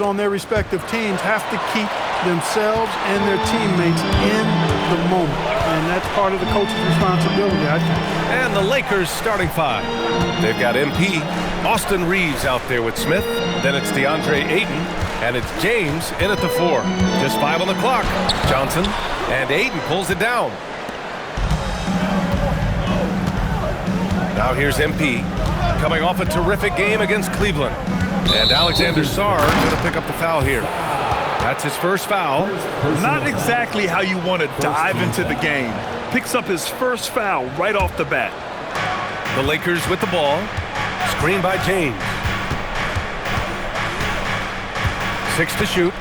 on their respective teams have to keep themselves and their teammates in the moment. And that's part of the coach's responsibility, I think. And the Lakers starting five. They've got MP, Austin Reeves out there with Smith. Then it's DeAndre Ayton, and it's James in at the 4. Just 5 on the clock. Johnson, and Ayton pulls it down. Now here's MP, coming off a terrific game against Cleveland. And Alexander Sarr going to pick up the foul here. That's his first foul. Not exactly how you want to dive into the game. Picks up his first foul right off the bat. The Lakers with the ball. Screen by James. 6 to shoot.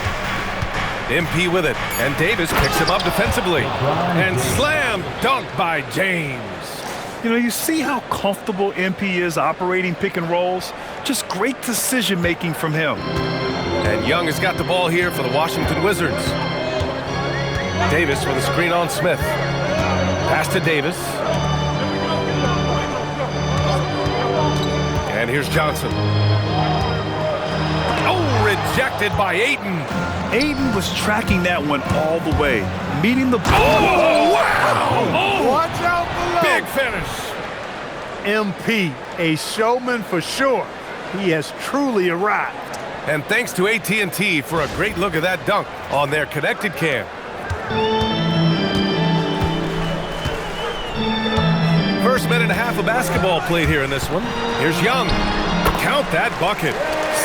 MP with it. And Davis picks him up defensively. And slam dunk by James. You know, you see how comfortable MP is operating pick and rolls? Just great decision-making from him. And Young has got the ball here for the Washington Wizards. Davis with a screen on Smith. Pass to Davis. And here's Johnson. Oh, rejected by Ayton. Ayton was tracking that one all the way, meeting the ball. Oh, wow! Oh, watch out below. Big finish. MP, a showman for sure. He has truly arrived. And thanks to AT&T for a great look at that dunk on their connected cam. First minute and a half of basketball played here in this one. Here's Young. Count that bucket.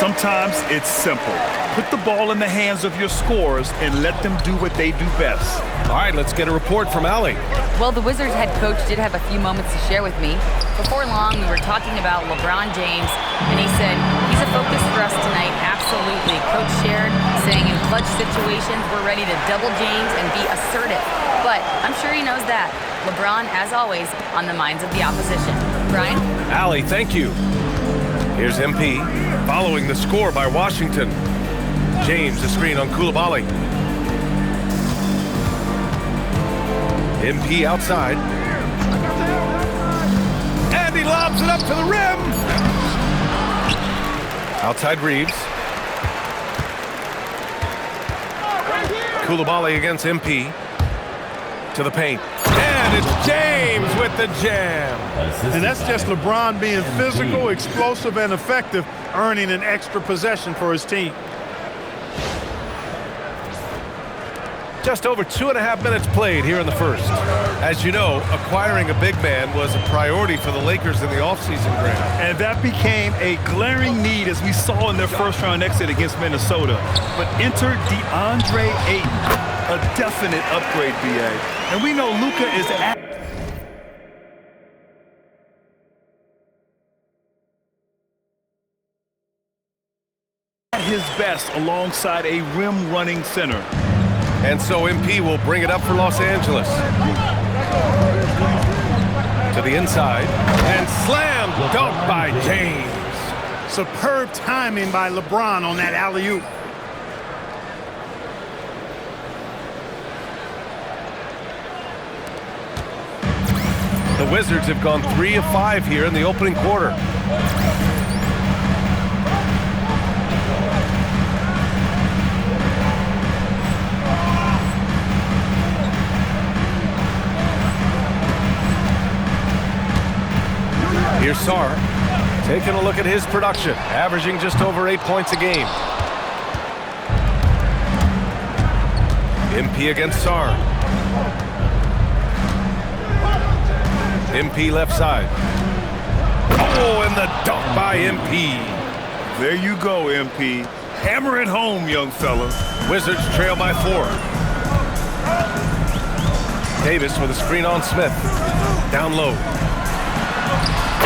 Sometimes it's simple. Put the ball in the hands of your scorers and let them do what they do best. All right, let's get a report from Allie. Well, the Wizards head coach did have a few moments to share with me. Before long, we were talking about LeBron James, and he said, he's a focus for us tonight, absolutely. Coach shared, saying in clutch situations, we're ready to double James and be assertive. But I'm sure he knows that. LeBron, as always, on the minds of the opposition. Brian? Allie, thank you. Here's MP, following the score by Washington. James, the screen on Coulibaly. MP outside. And he lobs it up to the rim. Outside Reeves. Coulibaly against MP. To the paint. And it's James with the jam. And that's just LeBron being physical, explosive, and effective, earning an extra possession for his team. Just over 2.5 minutes played here in the first. As you know, acquiring a big man was a priority for the Lakers in the offseason, Grant. And that became a glaring need as we saw in their first-round exit against Minnesota. But enter DeAndre Ayton, a definite upgrade, BA. And we know Luka is at his best alongside a rim-running center. And so MP will bring it up for Los Angeles. To the inside. And slam dunk by James. Superb timing by LeBron on that alley-oop. The Wizards have gone 3 of 5 here in the opening quarter. Here's Sarr, taking a look at his production, averaging just over 8 points a game. MP against Sarr. MP left side. Oh, and the dunk by MP. There you go, MP. Hammer it home, young fella. Wizards trail by 4. Davis with a screen on Smith. Down low.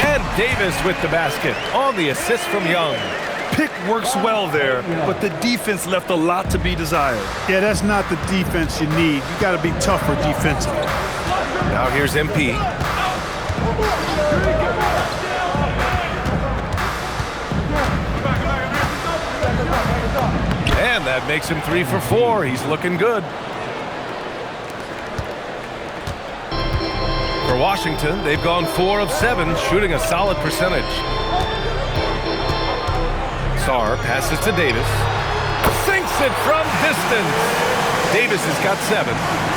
And Davis with the basket on the assist from Young. Pick works well there, but the defense left a lot to be desired. Yeah, that's not the defense you need. You got to be tougher defensively. Now here's MP. And that makes him 3 for 4. He's looking good. For Washington, they've gone 4 of 7, shooting a solid percentage. Sarr passes to Davis. it from distance. Davis has got 7.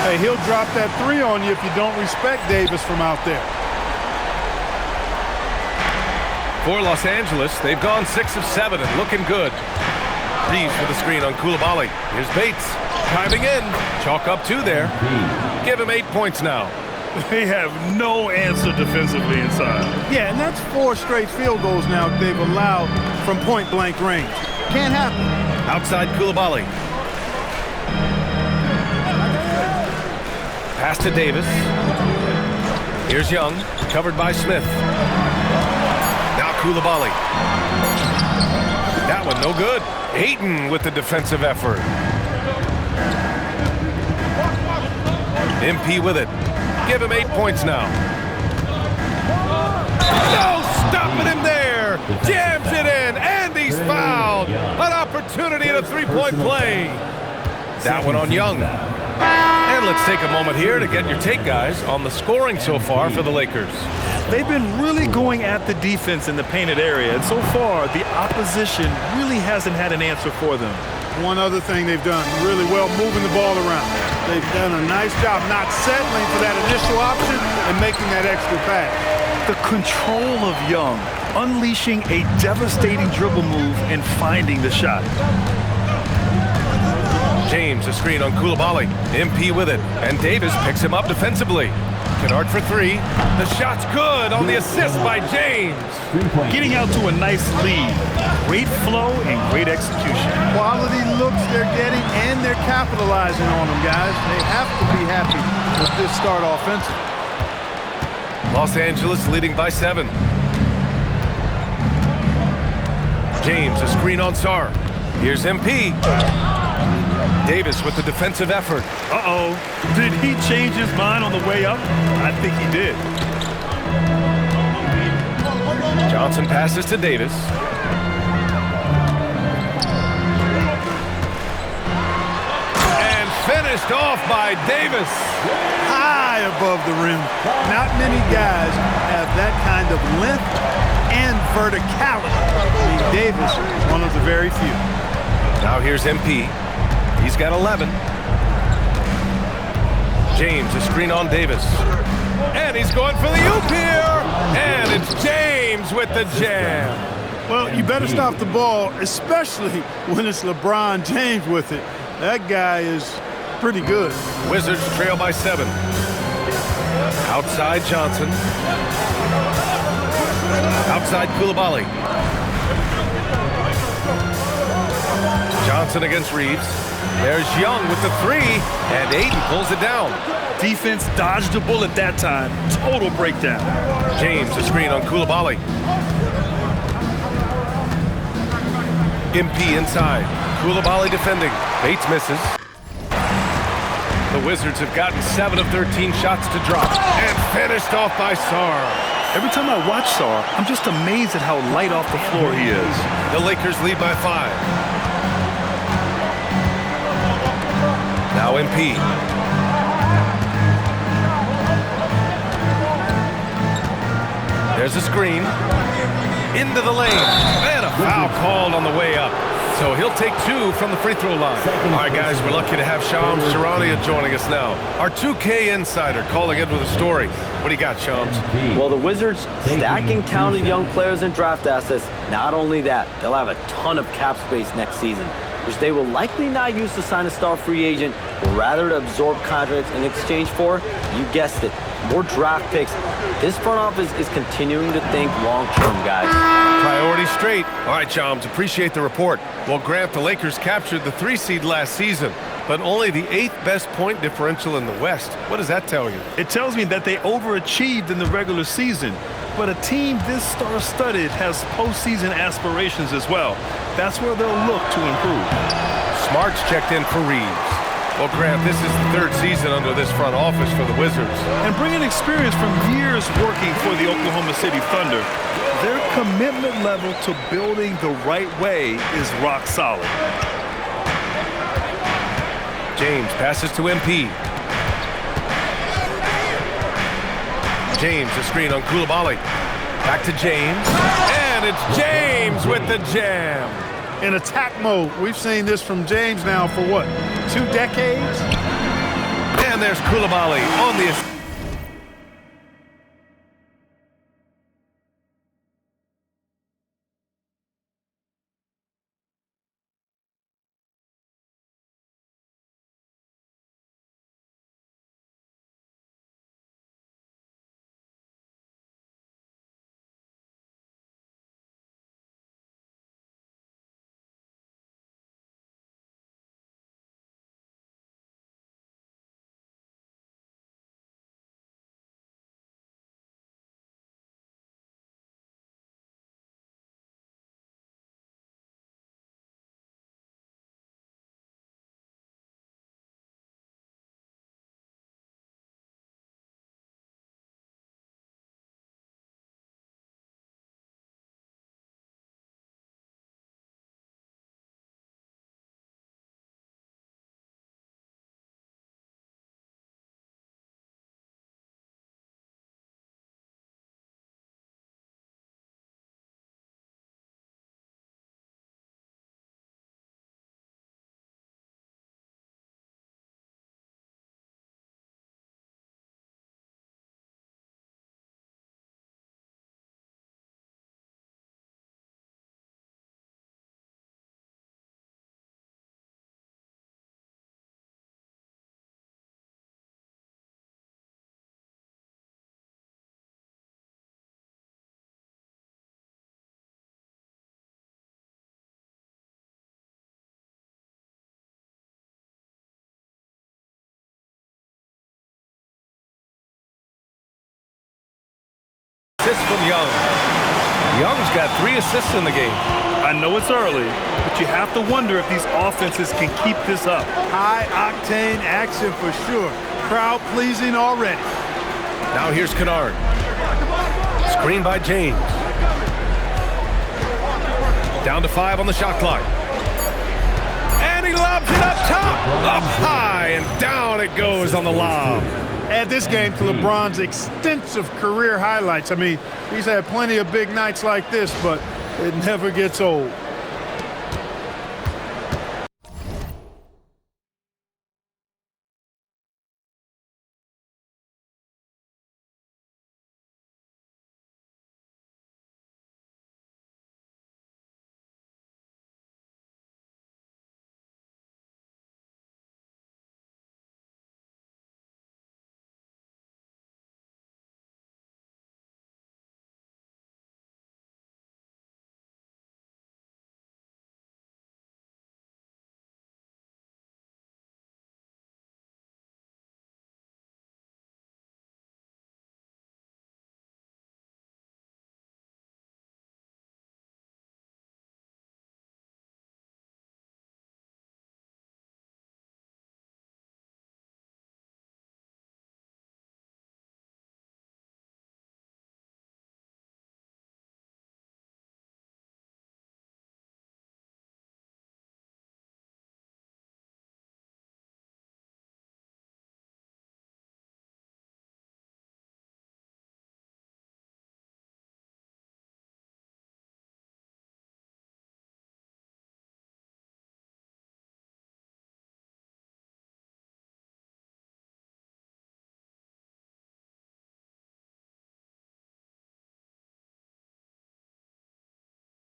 Hey, he'll drop that 3 on you if you don't respect Davis from out there. For Los Angeles, they've gone 6 of 7 and looking good. Reeves for the screen on Coulibaly. Here's Bates. Diving in. Chalk up 2 there. Give him 8 points now. They have no answer defensively inside. Yeah, and that's 4 straight field goals now they've allowed from point-blank range. Can't happen. Outside Coulibaly. Pass to Davis. Here's Young. Covered by Smith. Now Coulibaly. That one no good. Ayton with the defensive effort. MP with it. Give him 8 points now. No stopping him there. Jams it in, and he's fouled. An opportunity at a 3-point play. That one on Young. And let's take a moment here to get your take, guys, on the scoring so far for the Lakers. They've been really going at the defense in the painted area, and so far the opposition really hasn't had an answer for them. One other thing they've done really well, moving the ball around. They've done a nice job not settling for that initial option and making that extra pass. The control of Young, unleashing a devastating dribble move and finding the shot. James, a screen on Coulibaly. MP with it, and Davis picks him up defensively. Kennard for 3. The shot's good on the assist by James. Getting out to a nice lead. Great flow and great execution. Quality looks they're getting, and they're capitalizing on them, guys. They have to be happy with this start offensively. Los Angeles leading by 7. James, a screen on Sarr. Here's MP. Davis with the defensive effort. Uh-oh. Did he change his mind on the way up? I think he did. Johnson passes to Davis. And finished off by Davis. High above the rim. Not many guys have that kind of length and verticality. I mean, Davis, one of the very few. Now here's MP. He's got 11. James, a screen on Davis. And he's going for the oop here. And it's James with the jam. Well, you better stop the ball, especially when it's LeBron James with it. That guy is pretty good. Wizards trail by 7. Outside Johnson. Outside Coulibaly. Johnson against Reeves. There's Young with the 3, and Ayton pulls it down. Defense dodged a bullet that time. Total breakdown. James, a screen on Coulibaly. MP inside. Coulibaly defending. Bates misses. The Wizards have gotten 7 of 13 shots to drop, and finished off by Sarr. Every time I watch Sarr, I'm just amazed at how light off the floor he is. The Lakers lead by 5. Now MP. There's a screen. Into the lane. And a foul called on the way up. So he'll take 2 from the free throw line. All right, guys, we're lucky to have Shams Charania joining us now. Our 2K insider calling in with a story. What do you got, Shams? Well, the Wizards stacking talented young players and draft assets. Not only that, they'll have a ton of cap space next season, which they will likely not use to sign a star free agent, but rather to absorb contracts in exchange for, you guessed it, more draft picks. This front office is continuing to think long-term, guys. Priority straight. All right, Shams, appreciate the report. Well, Grant, the Lakers captured the 3 seed last season, but only the 8th best point differential in the West. What does that tell you? It tells me that they overachieved in the regular season, but a team this star-studded has postseason aspirations as well. That's where they'll look to improve. Smart's checked in for Reeves. Well, Grant, this is the 3rd season under this front office for the Wizards. And bringing experience from years working for the Oklahoma City Thunder, their commitment level to building the right way is rock solid. James passes to MP. James, a screen on Coulibaly. Back to James. And it's James with the jam. in attack mode. We've seen this from James now for what, 2 decades? And there's Coulibaly on the assist. Assist from Young. Young's got 3 assists in the game. I know it's early, but you have to wonder if these offenses can keep this up. High-octane action for sure. Crowd-pleasing already. Now here's Kennard. Screen by James. Down to 5 on the shot clock. And he lobs it up top. Up high and down it goes on the lob. Add this game to LeBron's extensive career highlights. I mean, he's had plenty of big nights like this, but it never gets old.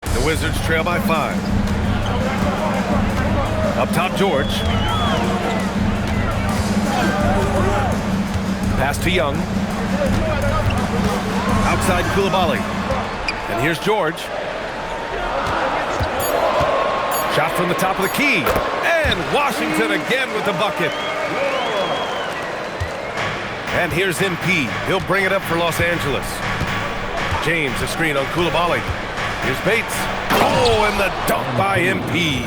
The Wizards trail by 5. Up top, George. Pass to Young. Outside Coulibaly. And here's George. Shot from the top of the key. And Washington again with the bucket. And here's MP. He'll bring it up for Los Angeles. James, a screen on Coulibaly. Here's Bates. Oh, and the dunk by MP.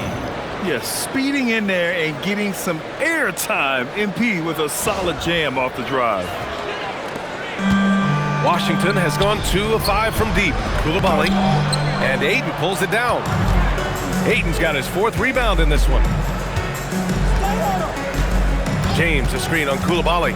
Yes, speeding in there and getting some air time. MP with a solid jam off the drive. Washington has gone 2 of 5 from deep. Coulibaly. And Ayton pulls it down. Ayton's got his 4th rebound in this one. James, a screen on Coulibaly.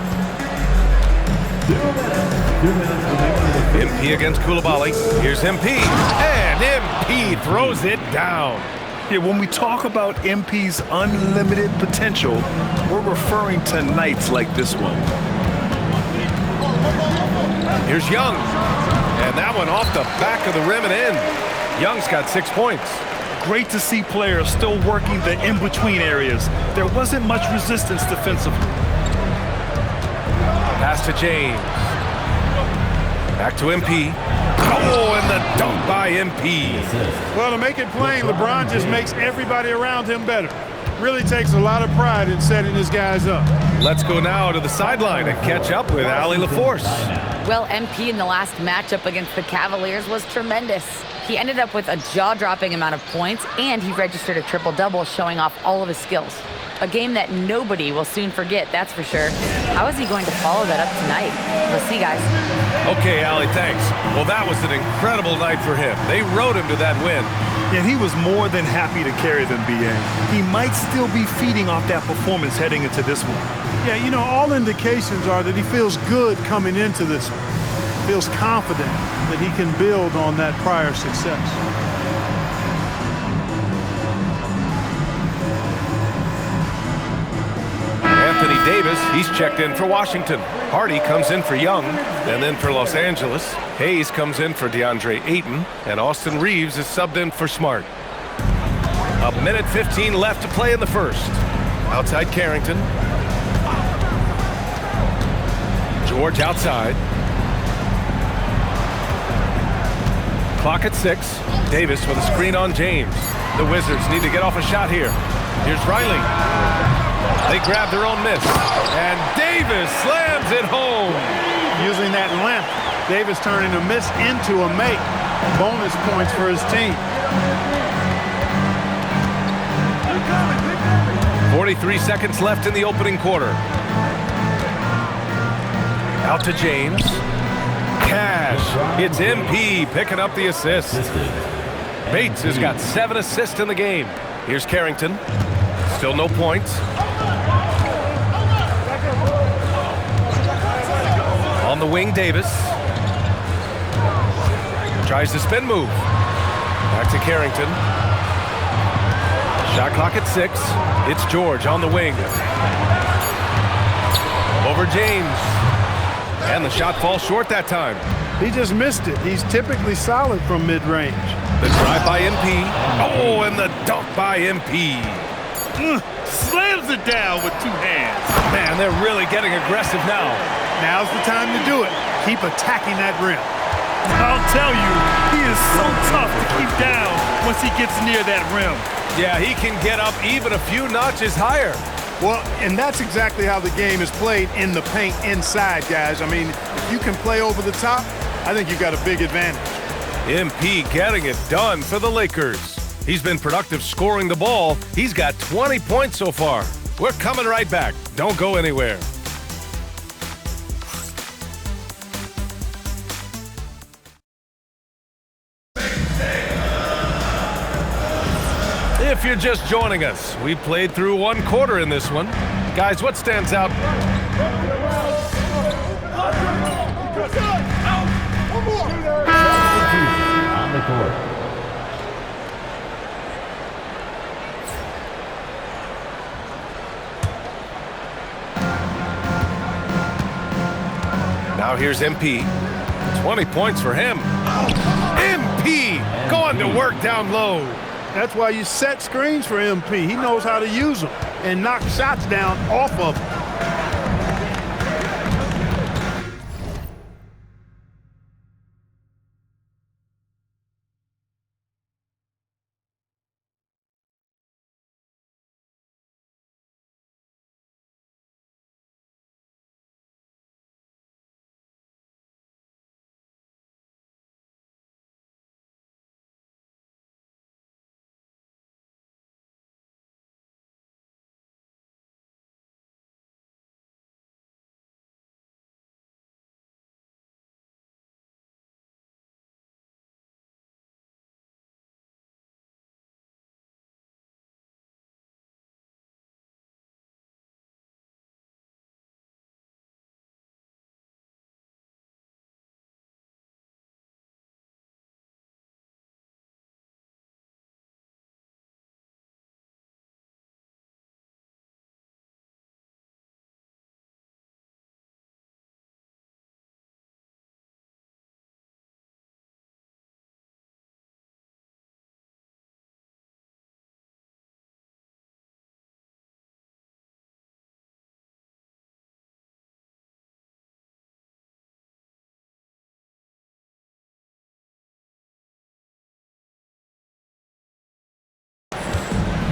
MP against Coulibaly. Here's MP. And MP throws it down. Yeah, when we talk about MP's unlimited potential, we're referring to nights like this one. Here's Young. And that one off the back of the rim and in. Young's got 6 points. Great to see players still working the in-between areas. There wasn't much resistance defensively. Pass to James. Back to MP. Oh, and the dunk by MP. Well, to make it plain, LeBron just makes everybody around him better. Really takes a lot of pride in setting his guys up. Let's go now to the sideline and catch up with Allie LaForce. Well, MP in the last matchup against the Cavaliers was tremendous. He ended up with a jaw-dropping amount of points, and he registered a triple-double, showing off all of his skills. A game that nobody will soon forget, that's for sure. How is he going to follow that up tonight? We'll see, guys. Okay, Allie, thanks. Well, that was an incredible night for him. They rode him to that win. And he was more than happy to carry them, B.A. He might still be feeding off that performance heading into this one. Yeah, you know, all indications are that he feels good coming into this one. Feels confident that he can build on that prior success. Anthony Davis, he's checked in for Washington. Hardy comes in for Young, and then for Los Angeles. Hayes comes in for DeAndre Ayton, and Austin Reeves is subbed in for Smart. 1:15 left to play in the first. Outside Carrington. George outside. Clock at 6. Davis with a screen on James. The Wizards need to get off a shot here. Here's Riley. They grab their own miss. And Davis slams it home. Using that length, Davis turning a miss into a make. Bonus points for his team. 43 seconds left in the opening quarter. Out to James. Cash. It's MP picking up the assist. Bates has got 7 assists in the game. Here's Carrington. Still no points. On the wing, Davis. Tries the spin move. Back to Carrington. Shot clock at 6. It's George on the wing. Over James. And the shot falls short that time. He just missed it. He's typically solid from mid-range. The drive by MP. Oh, and the dunk by MP. Slams it down with 2 hands. Man, they're really getting aggressive now. Now's the time to do it. Keep attacking that rim. I'll tell you, he is so tough to keep down once he gets near that rim. Yeah, he can get up even a few notches higher. Well, and that's exactly how the game is played in the paint inside, guys. I mean, if you can play over the top, I think you've got a big advantage. MP getting it done for the Lakers. He's been productive scoring the ball. He's got 20 points so far. We're coming right back. Don't go anywhere. If you're just joining us, we played through 1 quarter in this one. Guys, what stands out? On the court. Now here's MP. 20 points for him. MP going to work down low. That's why you set screens for MP. He knows how to use them and knock shots down off of them.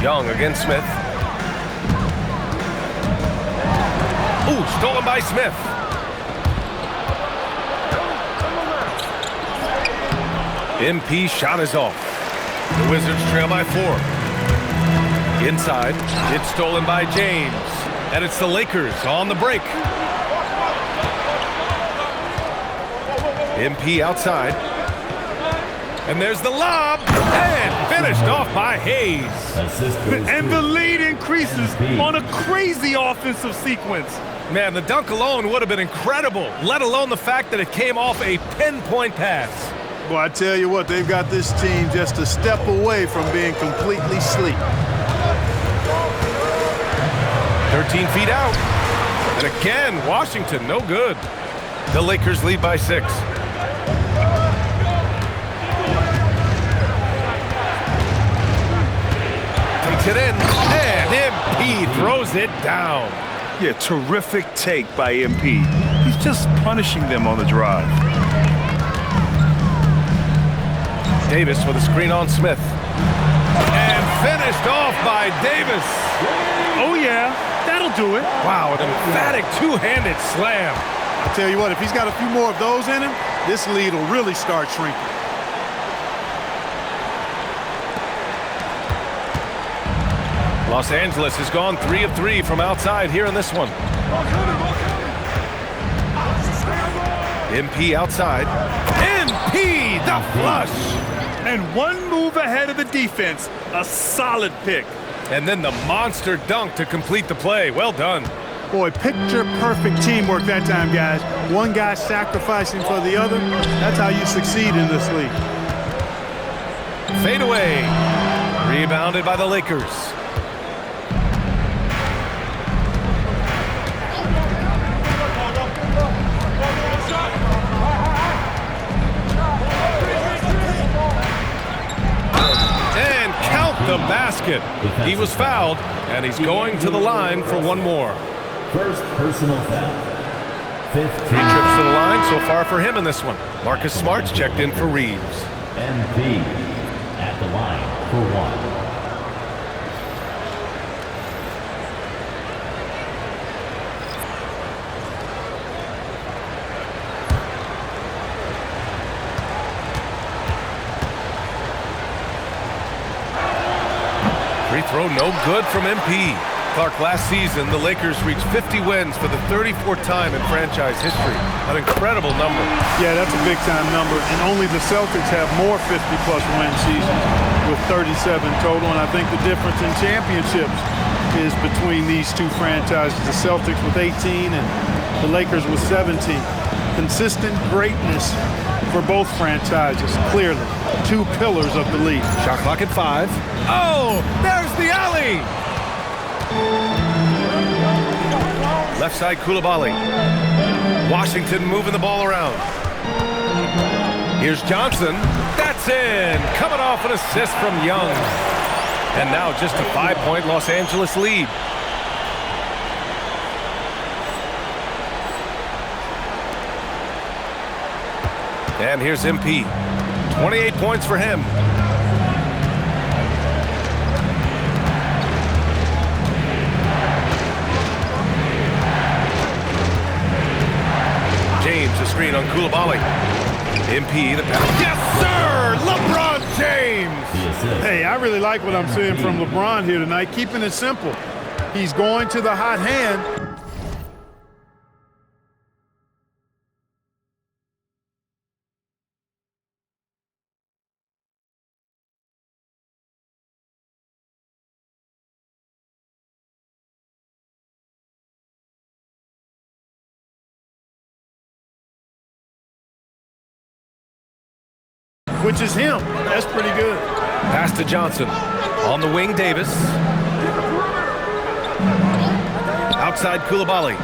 Young against Smith. Ooh, stolen by Smith. MP shot is off. The Wizards trail by 4. Inside, it's stolen by James. And it's the Lakers on the break. MP outside. And there's the lob. And finished off by Hayes. And the lead increases on a crazy offensive sequence. Man, the dunk alone would have been incredible, let alone the fact that it came off a pinpoint pass. Well, I tell you what, they've got this team just a step away from being completely asleep. 13 feet out. And again, Washington, no good. The Lakers lead by 6. Takes it in, and MP throws it down. Yeah, terrific take by MP. He's just punishing them on the drive. Davis with a screen on Smith. And finished off by Davis. Oh, yeah, that'll do it. Wow, an emphatic two-handed slam. I tell you what, if he's got a few more of those in him, this lead will really start shrinking. Los Angeles has gone 3 of 3 from outside here in this one. MP outside. MP, the flush. And one move ahead of the defense. A solid pick. And then the monster dunk to complete the play. Well done. Boy, picture-perfect teamwork that time, guys. One guy sacrificing for the other. That's how you succeed in this league. Fade away. Rebounded by the Lakers. And count the basket. He was fouled, and he's going to the line for one more. First personal foul. 15. 3 trips to the line so far for him in this one. Marcus Smart's checked in for Reeves. MP at the line for 1. Free throw no good from MP. Clark, last season, the Lakers reached 50 wins for the 34th time in franchise history. An incredible number. Yeah, that's a big-time number, and only the Celtics have more 50-plus win seasons with 37 total, and I think the difference in championships is between these two franchises, the Celtics with 18 and the Lakers with 17. Consistent greatness for both franchises, clearly. 2 pillars of the league. Shot clock at 5. Oh, there's the alley! Left side, Coulibaly. Washington moving the ball around. Here's Johnson. That's in. Coming off an assist from Young. And now just a 5-point Los Angeles lead. And here's MP. 28 points for him. James, a screen on Coulibaly. MP, the pass. Yes, sir! LeBron James! Hey, I really like what I'm seeing from LeBron here tonight, keeping it simple. He's going to the hot hand. Which is him. That's pretty good. Pass to Johnson. On the wing, Davis. Outside, Coulibaly.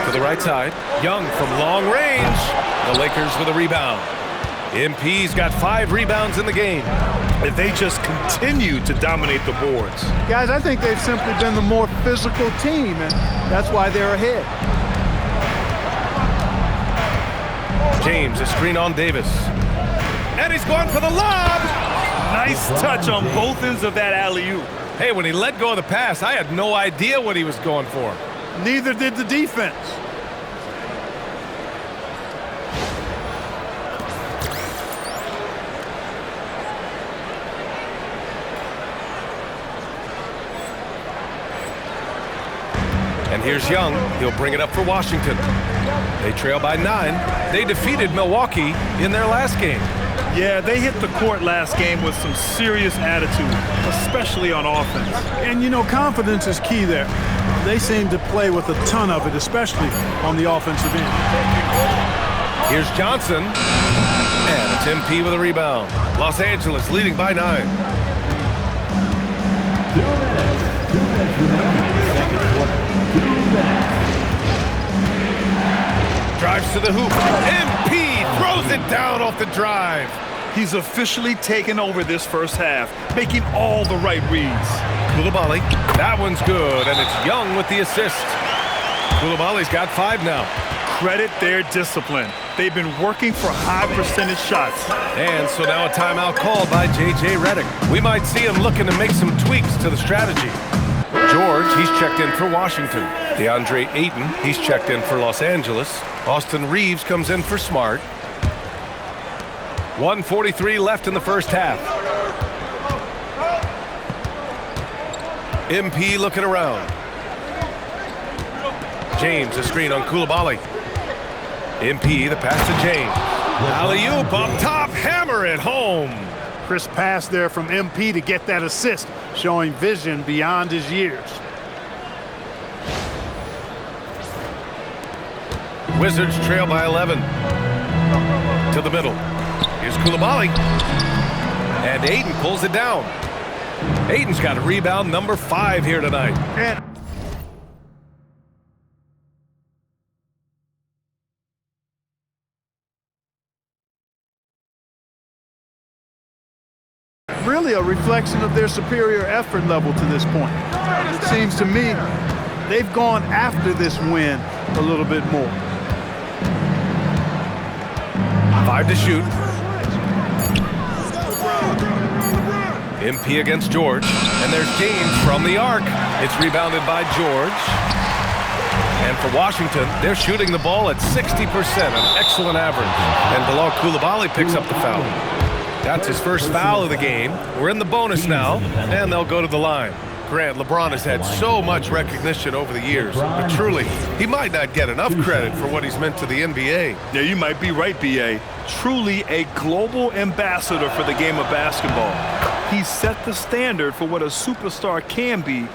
To the right side. Young from long range. The Lakers with a rebound. MP's got 5 rebounds in the game. If they just continue to dominate the boards. Guys, I think they've simply been the more physical team, and that's why they're ahead. James, a screen on Davis. And he's going for the lob. Nice touch on both ends of that alley-oop. Hey, when he let go of the pass, I had no idea what he was going for. Neither did the defense. And here's Young. He'll bring it up for Washington. They trail by 9. They defeated Milwaukee in their last game. Yeah, they hit the court last game with some serious attitude, especially on offense. And, you know, confidence is key there. They seem to play with a ton of it, especially on the offensive end. Here's Johnson. And it's MP with a rebound. Los Angeles leading by 9. 2 minutes. 2 minutes remaining. Second quarter. 2 minutes. Drives to the hoop. MP throws it down off the drive. He's officially taken over this first half, making all the right reads. Coulibaly. That one's good, and it's Young with the assist. Coulibaly's got 5 now. Credit their discipline. They've been working for high percentage shots. And so now a timeout called by J.J. Redick. We might see him looking to make some tweaks to the strategy. George, he's checked in for Washington. DeAndre Ayton, he's checked in for Los Angeles. Austin Reeves comes in for Smart. 1:43 left in the first half. MP looking around. James, a screen on Coulibaly. MP, the pass to James. Alley-oop up top, hammer it home. Crisp pass there from MP to get that assist, showing vision beyond his years. Wizards trail by 11. To the middle. Here's Coulibaly. And Ayton pulls it down. Ayton's got a rebound number 5 here tonight. And really a reflection of their superior effort level to this point. It seems to me they've gone after this win a little bit more. 5 to shoot. MP against George. And there's James from the arc. It's rebounded by George. And for Washington, they're shooting the ball at 60%, an excellent average. And Bilal Coulibaly picks up the foul. That's his first foul of the game. We're in the bonus now, and they'll go to the line. Grant, LeBron has had so much recognition over the years, but truly, he might not get enough credit for what he's meant to the NBA. Yeah, you might be right, B.A. Truly a global ambassador for the game of basketball. He set the standard for what a superstar can be,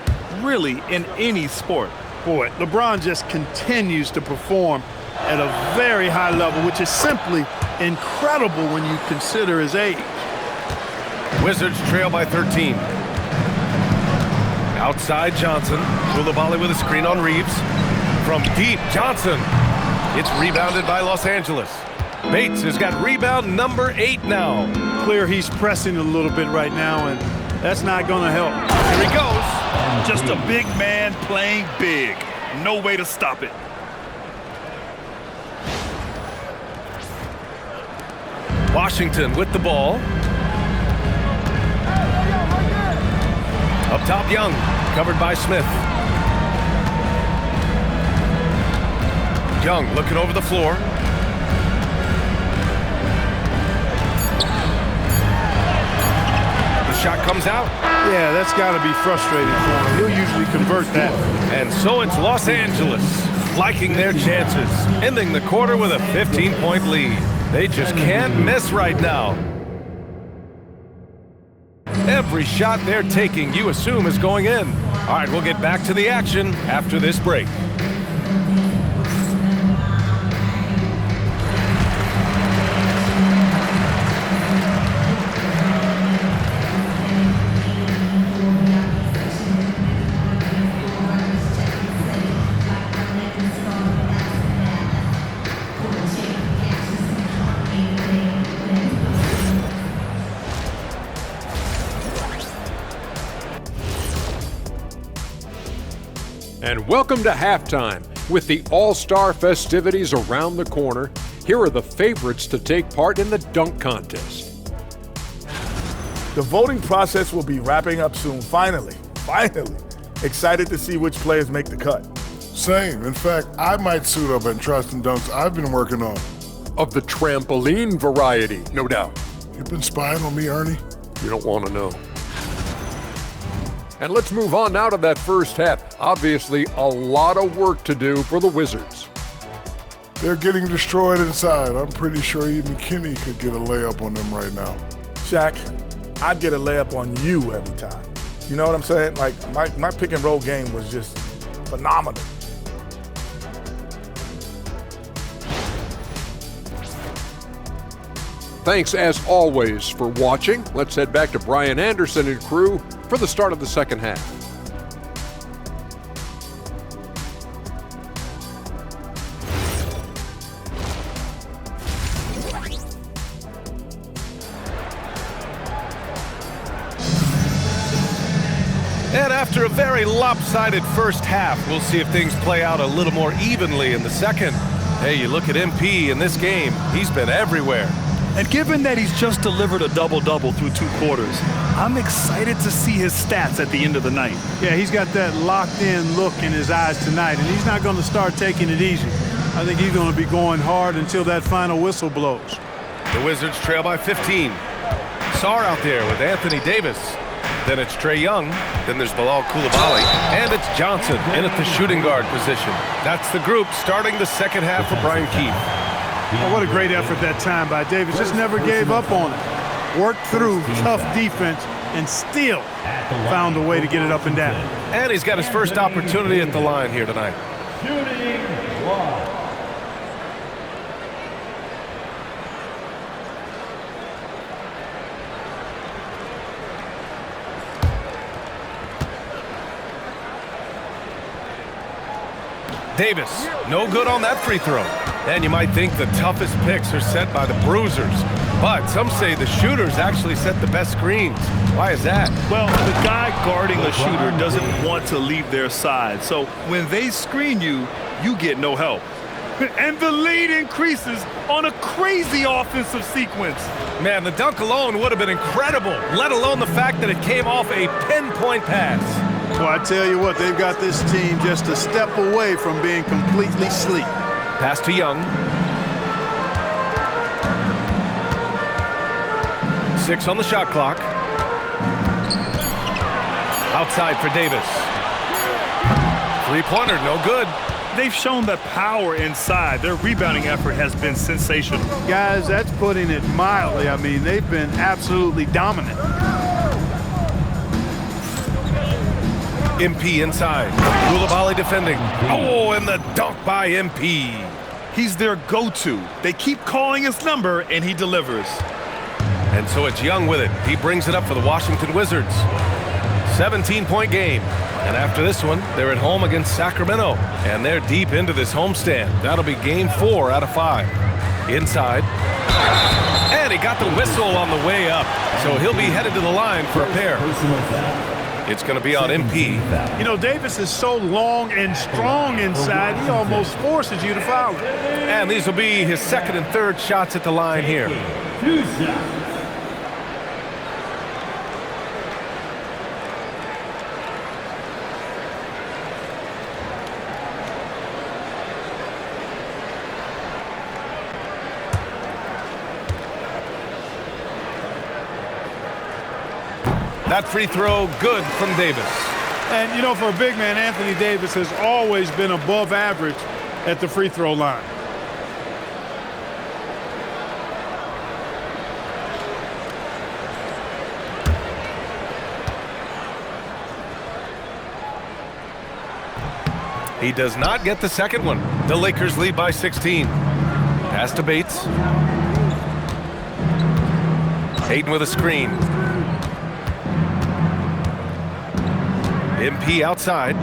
really, in any sport. Boy, LeBron just continues to perform at a very high level, which is simply incredible when you consider his age. Wizards trail by 13. Outside Johnson. Coulibaly with a screen on Reeves. From deep, Johnson. It's rebounded by Los Angeles. Bates has got rebound number 8 now. Clear he's pressing a little bit right now, and that's not going to help. Here he goes. Just a big man playing big. No way to stop it. Washington with the ball. Up top, Young, covered by Smith. Young looking over the floor. The shot comes out. Yeah, that's got to be frustrating for him. He'll usually convert that. And so it's Los Angeles liking their chances, ending the quarter with a 15-point lead. They just can't miss right now. Every shot they're taking, you assume, is going in. All right, we'll get back to the action after this break. And welcome to halftime. With the All-Star festivities around the corner, here are the favorites to take part in the dunk contest. The voting process will be wrapping up soon. Finally. Excited to see which players make the cut. Same. In fact, I might suit up and try some dunks I've been working on. Of the trampoline variety, no doubt. You've been spying on me, Ernie? You don't want to know. And let's move on now to that first half. Obviously, a lot of work to do for the Wizards. They're getting destroyed inside. I'm pretty sure even Kenny could get a layup on them right now. Shaq, I'd get a layup on you every time. You know what I'm saying? Like, my pick and roll game was just phenomenal. Thanks, as always, for watching. Let's head back to Brian Anderson and crew for the start of the second half. And after a very lopsided first half, we'll see if things play out a little more evenly in the second. Hey, you look at MP in this game, he's been everywhere. And given that he's just delivered a double-double through 2 quarters, I'm excited to see his stats at the end of the night. Yeah, he's got that locked-in look in his eyes tonight, and he's not going to start taking it easy. I think he's going to be going hard until that final whistle blows. The Wizards trail by 15. Sarr out there with Anthony Davis. Then it's Trae Young. Then there's Bilal Coulibaly. And it's Johnson in at the shooting guard position. That's the group starting the second half for Brian Keefe. Oh, what a great effort that time by Davis. Just never gave up on it. Worked through tough defense and still found a way to get it up and down. And he's got his first opportunity at the line here tonight. Shooting one. Davis, no good on that free throw. And you might think the toughest picks are set by the bruisers, but some say the shooters actually set the best screens. Why is that? Well, the guy guarding a shooter doesn't want to leave their side, so when they screen you, you get no help. And the lead increases on a crazy offensive sequence. Man, the dunk alone would have been incredible, let alone the fact that it came off a pinpoint pass. Well, I tell you what, they've got this team just a step away from being completely asleep. Pass to Young. 6 on the shot clock. Outside for Davis. Three-pointer, no good. They've shown that power inside. Their rebounding effort has been sensational. Guys, that's putting it mildly. I mean, they've been absolutely dominant. MP inside. Coulibaly defending. Oh, and the dunk by MP. He's their go-to. They keep calling his number, and he delivers. And so it's Young with it. He brings it up for the Washington Wizards. 17-point game. And after this one, they're at home against Sacramento. And they're deep into this homestand. That'll be game 4 out of 5. Inside. And he got the whistle on the way up. So he'll be headed to the line for a pair. It's going to be on MP. You know, Davis is so long and strong inside, he almost forces you to foul him. And these will be his second and third shots at the line here. 2 shots. That free throw good from Davis. And, you know, for a big man, Anthony Davis has always been above average at the free throw line. He does not get the second one. The Lakers lead by 16. Pass to Bates. Ayton with a screen. MP outside.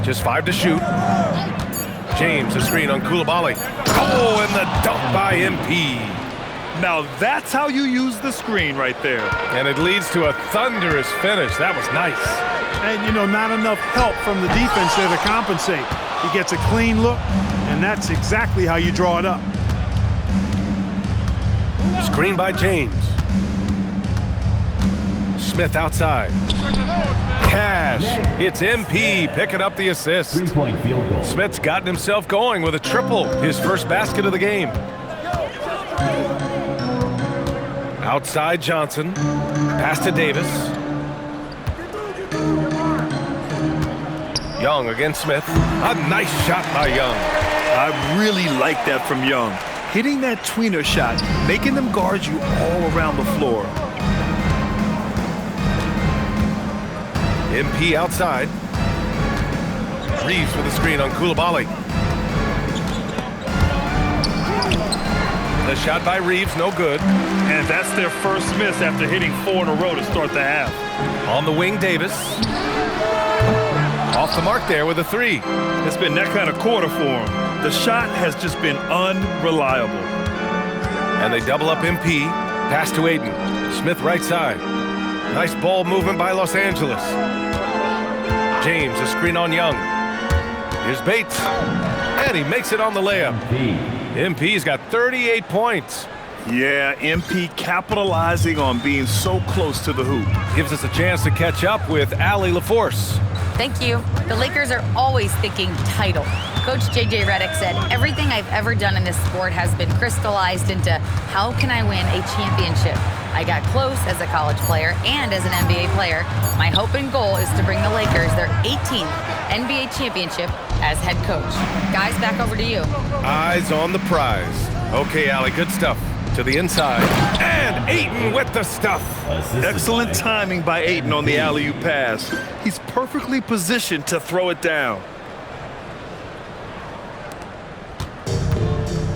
Just 5 to shoot. James, a screen on Coulibaly. Oh, and the dunk by MP. Now that's how you use the screen right there. And it leads to a thunderous finish. That was nice. And, you know, not enough help from the defense there to compensate. He gets a clean look, and that's exactly how you draw it up. Screen by James. Smith outside. Cash. It's MP picking up the assist. 3-point field goal. Smith's gotten himself going with a triple, his first basket of the game. Outside Johnson. Pass to Davis. Young against Smith. A nice shot by Young. I really like that from Young. Hitting that tweener shot, making them guard you all around the floor. MP outside. Reeves with a screen on Coulibaly. The shot by Reeves, no good. And that's their first miss after hitting 4 in a row to start the half. On the wing, Davis. Off the mark there with a 3. It's been that kind of quarter for him. The shot has just been unreliable. And they double up MP. Pass to Aiden. Smith right side. Nice ball movement by Los Angeles. James, a screen on Young. Here's Bates. And he makes it on the layup. MP's got 38 points. Yeah, MP capitalizing on being so close to the hoop. Gives us a chance to catch up with Allie LaForce. Thank you. The Lakers are always thinking title. Coach J.J. Redick said, everything I've ever done in this sport has been crystallized into how can I win a championship? I got close as a college player and as an NBA player. My hope and goal is to bring the Lakers their 18th NBA championship as head coach. Guys, back over to you. Eyes on the prize. Okay, Allie, good stuff. To the inside. And Ayton with the stuff. Excellent timing by Ayton on the alley-oop pass. He's perfectly positioned to throw it down.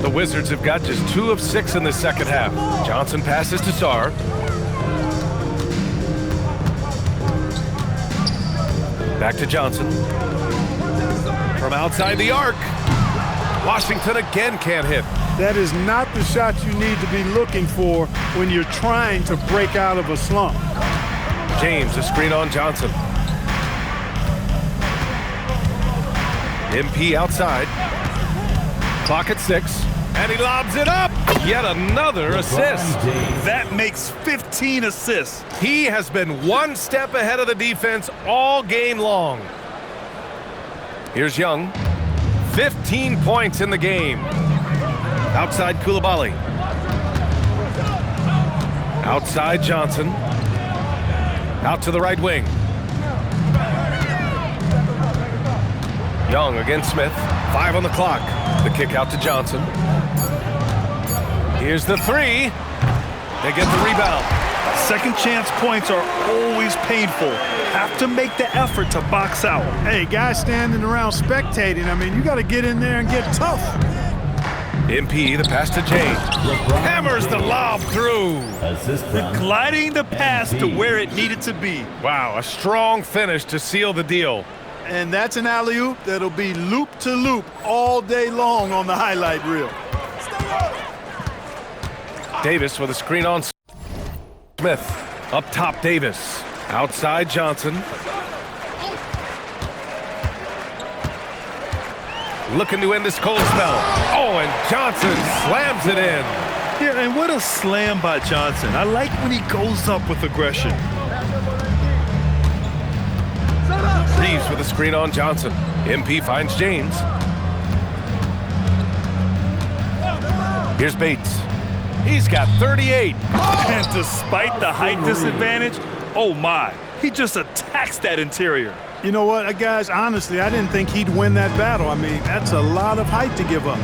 The Wizards have got just 2 of 6 in the second half. Johnson passes to Sarr. Back to Johnson. From outside the arc. Washington again can't hit. That is not the shot you need to be looking for when you're trying to break out of a slump. James, a screen on Johnson. MP outside. Clock at 6. And he lobs it up. Yet another assist. That makes 15 assists. He has been one step ahead of the defense all game long. Here's Young. 15 points in the game. Outside Coulibaly. Outside Johnson. Out to the right wing. Young against Smith. 5 on the clock. The kick out to Johnson. Here's the 3. They get the rebound. Second chance points are always painful. Have to make the effort to box out. Hey, guys standing around spectating, I mean, you got to get in there and get tough. MP, the pass to James. Hammers the lob through. Gliding the pass to where it needed to be. Wow, a strong finish to seal the deal. And that's an alley-oop that'll be loop to loop all day long on the highlight reel. Davis with a screen on Smith. Up top, Davis. Outside Johnson. Looking to end this cold spell. Oh, and Johnson slams it in. Yeah, and what a slam by Johnson. I like when he goes up with aggression. Reeves with a screen on Johnson. MP finds James. Here's Bates. He's got 38. And despite the height disadvantage, oh my, he just attacks that interior. You know what, guys, honestly, I didn't think he'd win that battle. I mean, that's a lot of height to give up.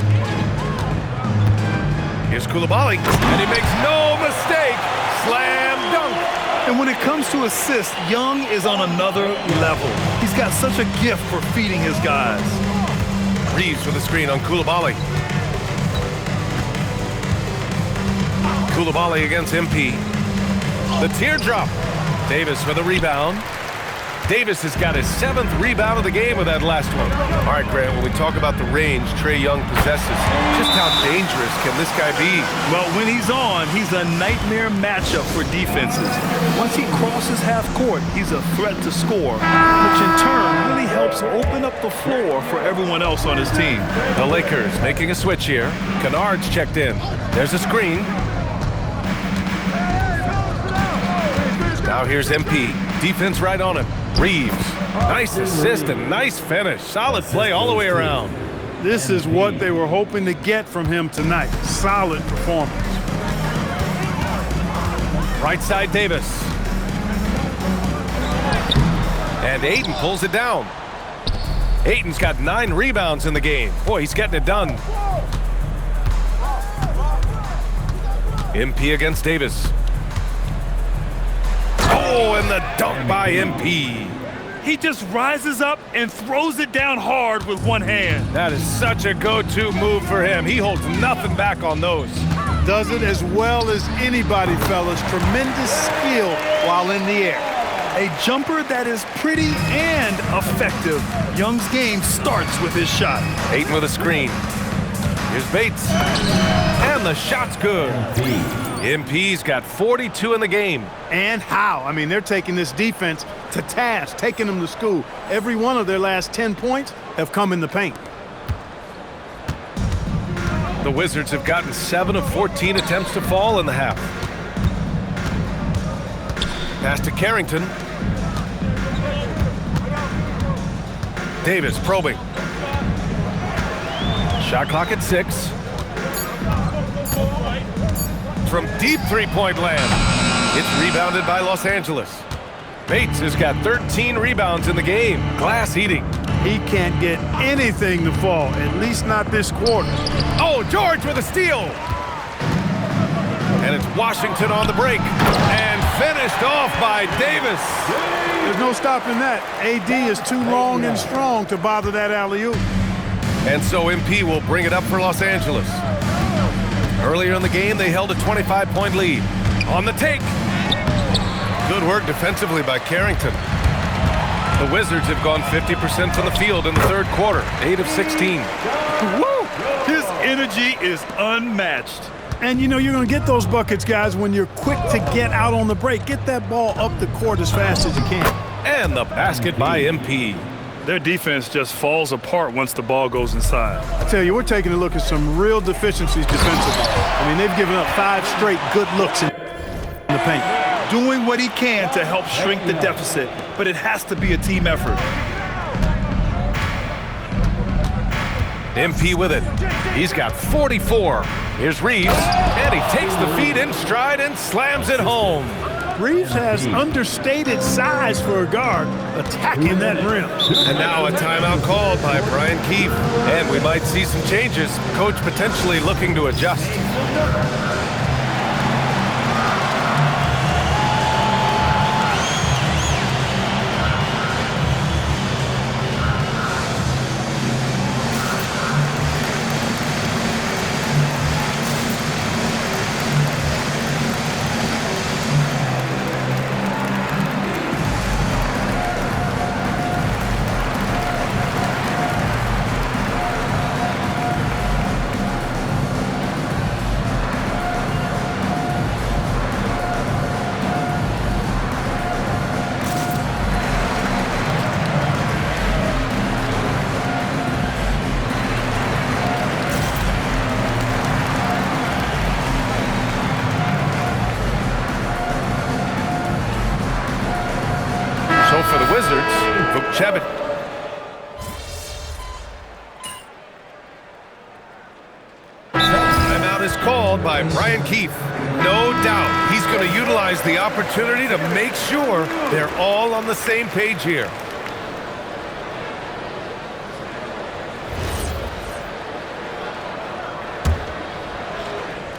Here's Coulibaly, and he makes no mistake. Slam dunk. And when it comes to assists, Young is on another level. He's got such a gift for feeding his guys. Reeves with a screen on Coulibaly. Coulibaly against MP. The teardrop. Davis with a rebound. Davis has got his 7th rebound of the game with that last one. All right, Grant, when we talk about the range Trae Young possesses, just how dangerous can this guy be? Well, when he's on, he's a nightmare matchup for defenses. Once he crosses half court, he's a threat to score, which in turn really helps open up the floor for everyone else on his team. The Lakers making a switch here. Kennard's checked in. There's a screen. Now here's MP. Defense right on him. Reeves. Nice assist and nice finish. Solid play all the way around. This is what they were hoping to get from him tonight. Solid performance. Right side Davis. And Ayton pulls it down. Ayton's got 9 rebounds in the game. Boy, he's getting it done. MP against Davis. Oh, and the dunk by MP. He just rises up and throws it down hard with one hand. That is such a go-to move for him. He holds nothing back on those. Does it as well as anybody, fellas. Tremendous skill while in the air. A jumper that is pretty and effective. Young's game starts with his shot. Ayton with a screen. Here's Bates. And the shot's good. MP's got 42 in the game. And how? I mean, they're taking this defense to task, taking them to school. Every one of their last 10 points have come in the paint. The Wizards have gotten 7 of 14 attempts to fall in the half. Pass to Carrington. Davis probing. Shot clock at 6. From deep three-point land. It's rebounded by Los Angeles. Bates has got 13 rebounds in the game. Glass eating. He can't get anything to fall, at least not this quarter. Oh, George with a steal. And it's Washington on the break. And finished off by Davis. There's no stopping that. AD is too long and strong to bother that alley-oop. And so MP will bring it up for Los Angeles. Earlier in the game, they held a 25-point lead. On the take. Good work defensively by Carrington. The Wizards have gone 50% from the field in the third quarter, 8 of 16. Woo! His energy is unmatched. And you know you're going to get those buckets, guys, when you're quick to get out on the break. Get that ball up the court as fast as you can. And the basket by MP. Their defense just falls apart once the ball goes inside. I tell you, we're taking a look at some real deficiencies defensively. I mean, they've given up 5 straight good looks in the paint. Doing what he can to help shrink the deficit, but it has to be a team effort. MP with it. He's got 44. Here's Reeves, and he takes the feed in stride and slams it home. Reeves has understated size for a guard, attacking that rim. And now a timeout called by Brian Keefe. And we might see some changes. Coach potentially looking to adjust. For the Wizards, Vukcevic. Timeout is called by Brian Keefe. No doubt he's going to utilize the opportunity to make sure they're all on the same page here.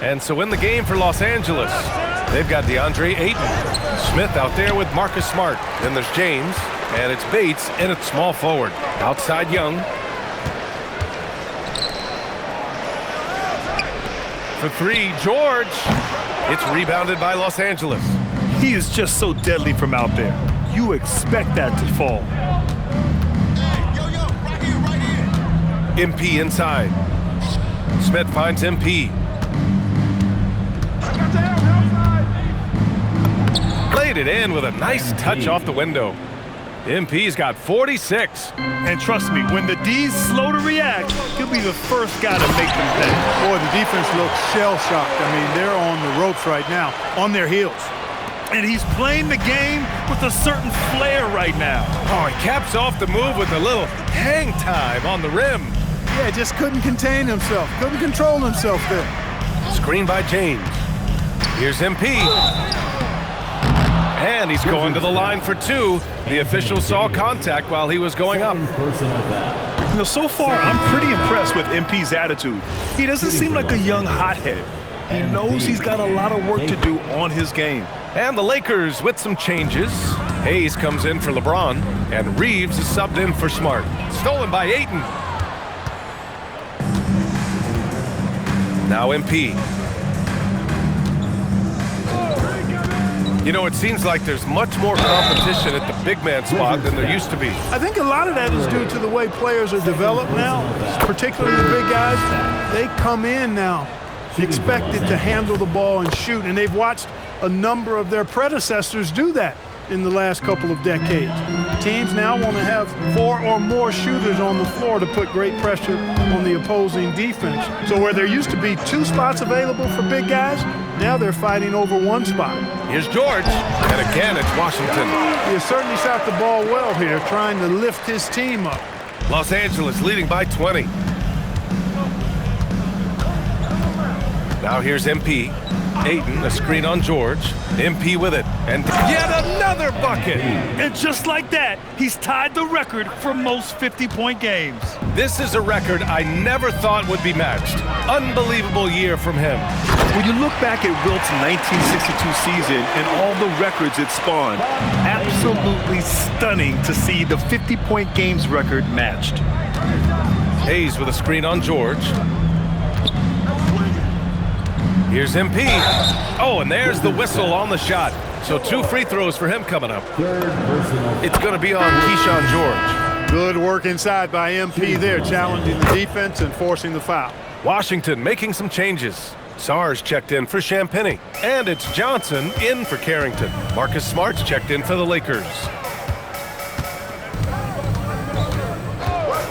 And so in the game for Los Angeles, they've got DeAndre Ayton. Smith out there with Marcus Smart. Then there's James, and it's Bates in at small forward. Outside Young. For 3, George. It's rebounded by Los Angeles. He is just so deadly from out there. You expect that to fall. MP inside. Smith finds MP. Laid it in with a nice touch off the window. MP's got 46. And trust me, when the D's slow to react, he'll be the first guy to make them pay. Boy, the defense looks shell-shocked. I mean, they're on the ropes right now, on their heels. And he's playing the game with a certain flair right now. Oh, he caps off the move with a little hang time on the rim. Yeah, just couldn't contain himself. Couldn't control himself there. Screen by James. Here's MP. And he's going to the line for two. The official saw contact while he was going up. You know, so far, I'm pretty impressed with MP's attitude. He doesn't seem like a young hothead. He knows he's got a lot of work to do on his game. And the Lakers with some changes. Hayes comes in for LeBron, and Reeves is subbed in for Smart. Stolen by Ayton. Now MP. You know, it seems like there's much more competition at the big man spot than there used to be. I think a lot of that is due to the way players are developed now, particularly the big guys. They come in now expected to handle the ball and shoot, and they've watched a number of their predecessors do that in the last couple of decades. Teams now want to have 4 or more shooters on the floor to put great pressure on the opposing defense. So where there used to be 2 spots available for big guys, now they're fighting over 1 spot. Here's George, and again it's Washington. He has certainly shot the ball well here, trying to lift his team up. Los Angeles leading by 20. Now here's MP. Ayton, a screen on George. MP with it, and yet another bucket. And just like that, he's tied the record for most 50-point games. This is a record I never thought would be matched. Unbelievable year from him. When you look back at Wilt's 1962 season and all the records it spawned, absolutely stunning to see the 50-point games record matched. Hayes with a screen on George. Here's MP. Oh, and there's the whistle on the shot. So 2 free throws for him coming up. It's going to be on Keyshawn George. Good work inside by MP there, challenging the defense and forcing the foul. Washington making some changes. Sars checked in for Champagny. And it's Johnson in for Carrington. Marcus Smart's checked in for the Lakers.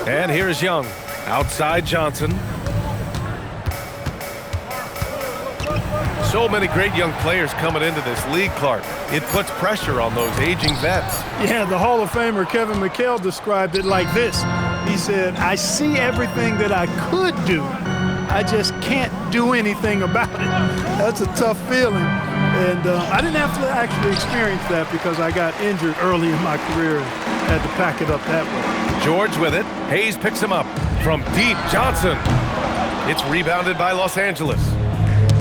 And here's Young. Outside Johnson. So many great young players coming into this league, Clark. It puts pressure on those aging vets. Yeah, the Hall of Famer Kevin McHale described it like this. He said, I see everything that I could do. I just can't do anything about it. That's a tough feeling. And I didn't have to actually experience that because I got injured early in my career and had to pack it up that way. George with it. Hayes picks him up. From deep, Johnson. It's rebounded by Los Angeles.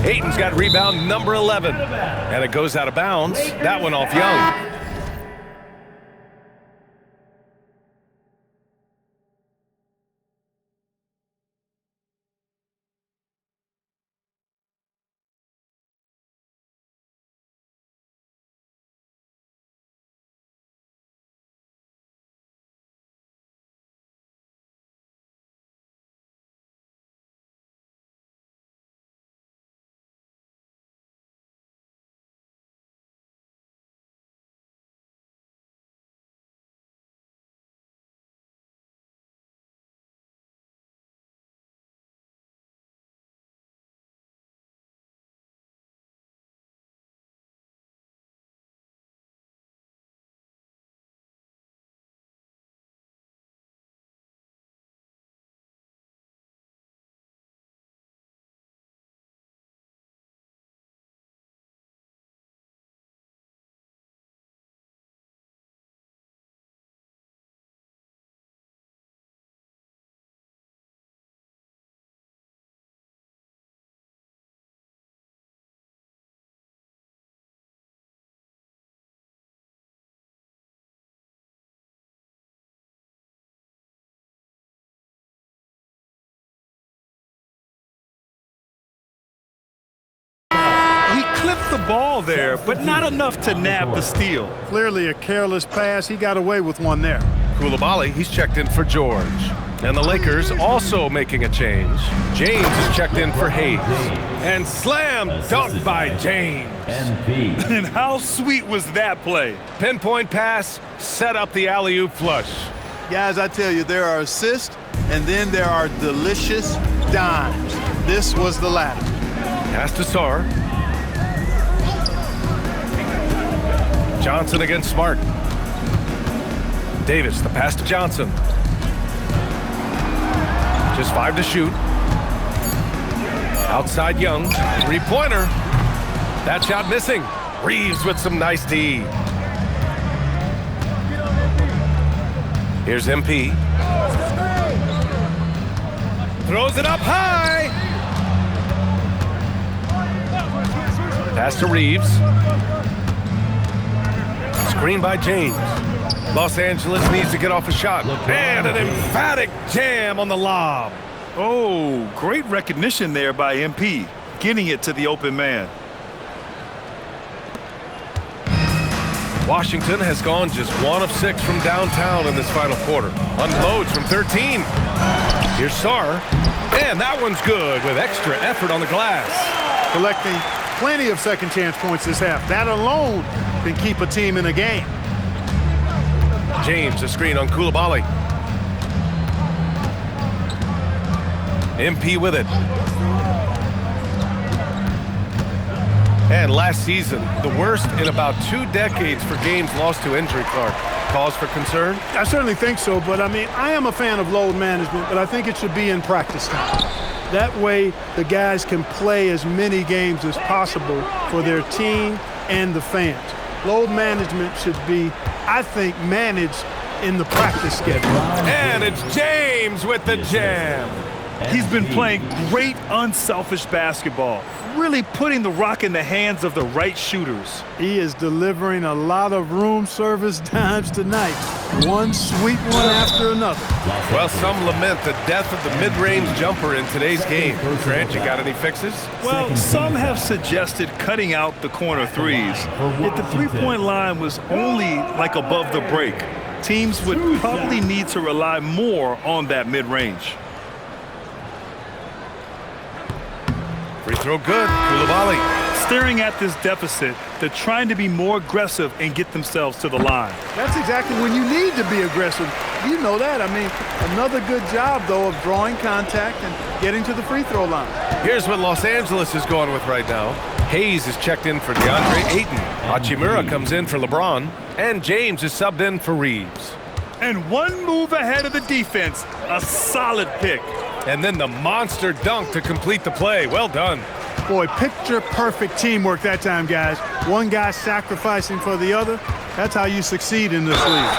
Ayton's got rebound number 11. And it goes out of bounds. That one off Young. Clipped the ball there, but not enough to nab the steal. Clearly a careless pass. He got away with one there. Koulibaly, he's checked in for George. And the Lakers also making a change. James is checked in for Hayes. And slam dunked by James. And how sweet was that play? Pinpoint pass, set up the alley-oop flush. Guys, I tell you, there are assists, and then there are delicious dimes. This was the latter. Pass to Sar. Johnson against Smart. Davis, the pass to Johnson. Just 5 to shoot. Outside Young, 3-pointer. That shot missing. Reeves with some nice D. Here's MP. Throws it up high. Pass to Reeves. Screen by James. Los Angeles needs to get off a shot. And an emphatic jam on the lob. Oh, great recognition there by MP, getting it to the open man. Washington has gone just 1 of 6 from downtown in this final quarter. Unloads from 13. Here's Sarr. And that one's good with extra effort on the glass. Collecting plenty of second chance points this half. That alone can keep a team in a game. James, a screen on Coulibaly. MP with it. And last season, the worst in about 2 decades for games lost to injury, Clark. Cause for concern? I certainly think so, but I mean, I am a fan of load management, but I think it should be in practice time. That way, the guys can play as many games as possible for their team and the fans. Load management should be, I think, managed in the practice schedule. And it's James with the jam. He's been playing great unselfish basketball, really putting the rock in the hands of the right shooters. He is delivering a lot of room service dimes tonight. One sweet one after another. Well, some lament the death of the mid-range jumper in today's game. Grant, you got any fixes? Well, some have suggested cutting out the corner threes. If the three-point line was only like above the break, teams would probably need to rely more on that mid-range. Free throw good. Coulibaly. Staring at this deficit, they're trying to be more aggressive and get themselves to the line. That's exactly when you need to be aggressive. You know that. I mean, another good job, though, of drawing contact and getting to the free throw line. Here's what Los Angeles is going with right now. Hayes is checked in for DeAndre Ayton. Hachimura comes in for LeBron. And James is subbed in for Reeves. And one move ahead of the defense. A solid pick. And then the monster dunk to complete the play. Well done. Boy, picture-perfect teamwork that time, guys. One guy sacrificing for the other. That's how you succeed in this league.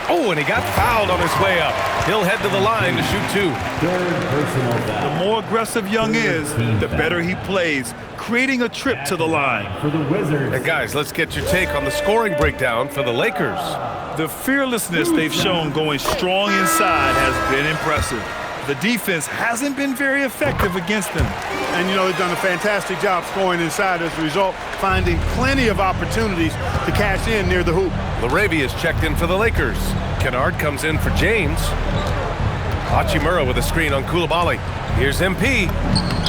Oh, and he got fouled on his way up. He'll head to the line to shoot 2. The more aggressive Young is, the better he plays, creating a trip to the line. And guys, let's get your take on the scoring breakdown for the Lakers. The fearlessness they've shown going strong inside has been impressive. The defense hasn't been very effective against them. And, you know, they've done a fantastic job scoring inside as a result, finding plenty of opportunities to cash in near the hoop. LaRavia is checked in for the Lakers. Kennard comes in for James. Hachimura with a screen on Coulibaly. Here's MP.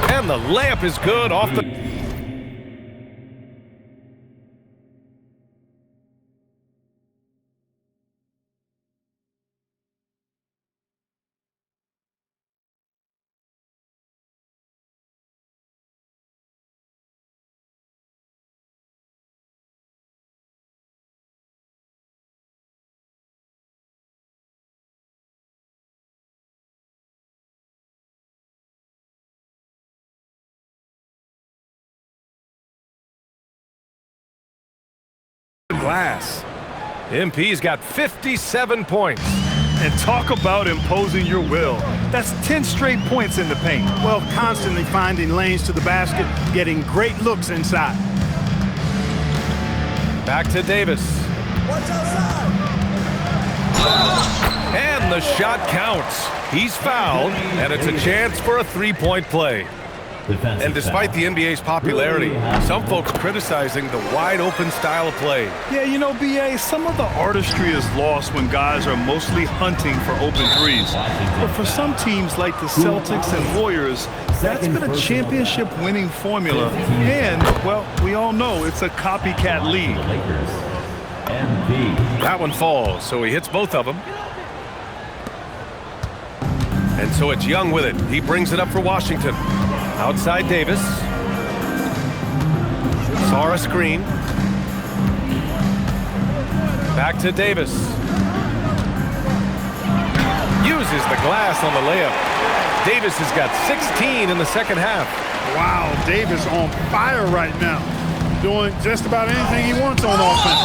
And the layup is good off the... glass. MP's got 57 points. And talk about imposing your will. That's 10 straight points in the paint. Well, constantly finding lanes to the basket, getting great looks inside. Back to Davis. Watch outside. And the shot counts. He's fouled, and it's a chance for a three-point play. And despite the NBA's popularity, some folks criticizing the wide-open style of play. Yeah, you know, B.A., some of the artistry is lost when guys are mostly hunting for open threes. But for some teams like the Celtics and Warriors, that's been a championship-winning formula. And, well, we all know it's a copycat league. That one falls, so he hits both of them. And so it's Young with it. He brings it up for Washington. Outside Davis. Sarr screen. Back to Davis. Uses the glass on the layup. Davis has got 16 in the second half. Wow, Davis on fire right now. Doing just about anything he wants on offense.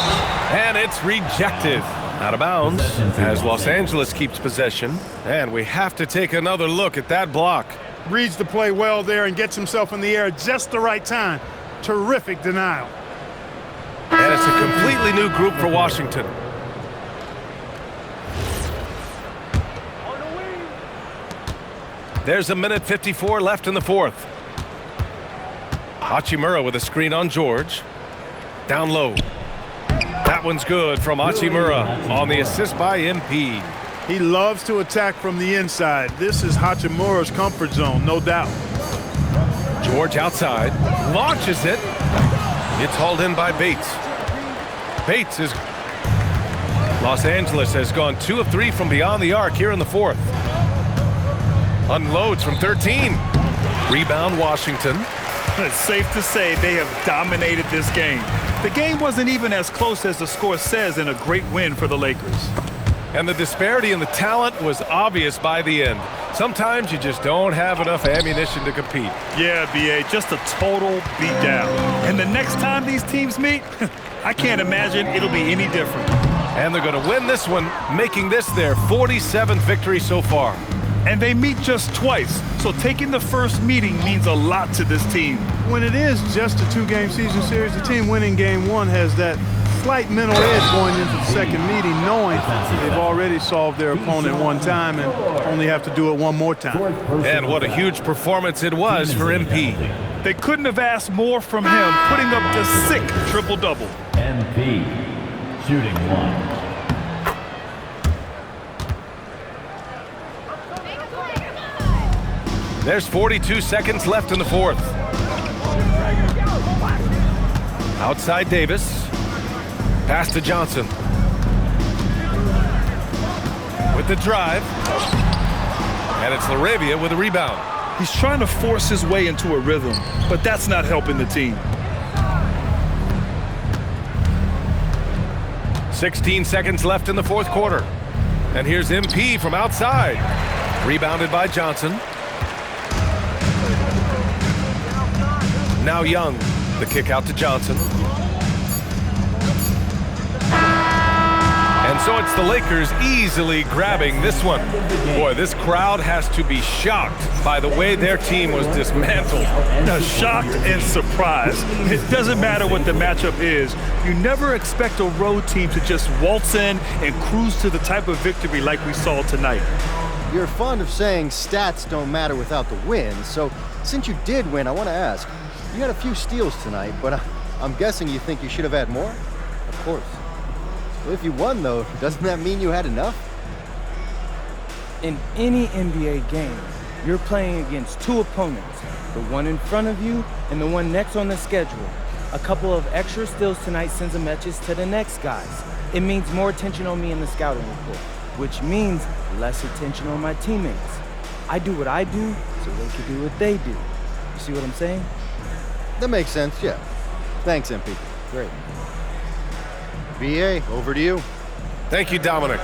And it's rejected. Out of bounds as Los Angeles keeps possession. And we have to take another look at that block. Reads the play well there and gets himself in the air at just the right time. Terrific denial. And it's a completely new group for Washington. There's 1:54 left in the fourth. Hachimura with a screen on George. Down low. That one's good from Hachimura on the assist by MP. He loves to attack from the inside. This is Hachimura's comfort zone, no doubt. George outside. Launches it. It's hauled in by Bates. Bates is... Los Angeles has gone 2 of 3 from beyond the arc here in the fourth. Unloads from 13. Rebound Washington. It's safe to say they have dominated this game. The game wasn't even as close as the score says in a great win for the Lakers. And the disparity in the talent was obvious by the end. Sometimes you just don't have enough ammunition to compete. Yeah, B.A., just a total beatdown. And the next time these teams meet, I can't imagine it'll be any different. And they're going to win this one, making this their 47th victory so far. And they meet just twice, so taking the first meeting means a lot to this team. When it is just a 2-game season series, the team winning game 1 has that slight mental edge going into the second meeting, knowing they've already solved their opponent one time and only have to do it one more time. And what a huge performance it was for MP. They couldn't have asked more from him, putting up the sick triple-double. MP, shooting 1. There's 42 seconds left in the fourth. Outside Davis. Pass to Johnson. With the drive. And it's Laravia with a rebound. He's trying to force his way into a rhythm, but that's not helping the team. 16 seconds left in the fourth quarter. And here's MP from outside. Rebounded by Johnson. Now Young. The kick out to Johnson. And so it's the Lakers easily grabbing this one. Boy, this crowd has to be shocked by the way their team was dismantled. Now, shocked and surprised. It doesn't matter what the matchup is. You never expect a road team to just waltz in and cruise to the type of victory like we saw tonight. You're fond of saying stats don't matter without the win, so since you did win, I want to ask, you had a few steals tonight, but I'm guessing you think you should have had more? Of course. Well, if you won, though, doesn't that mean you had enough? In any NBA game, you're playing against 2 opponents, the one in front of you and the one next on the schedule. A couple of extra steals tonight sends a message to the next guys. It means more attention on me in the scouting report, which means less attention on my teammates. I do what I do so they can do what they do. You see what I'm saying? That makes sense, yeah. Thanks, MP. Great. BA, over to you. Thank you, Dominic.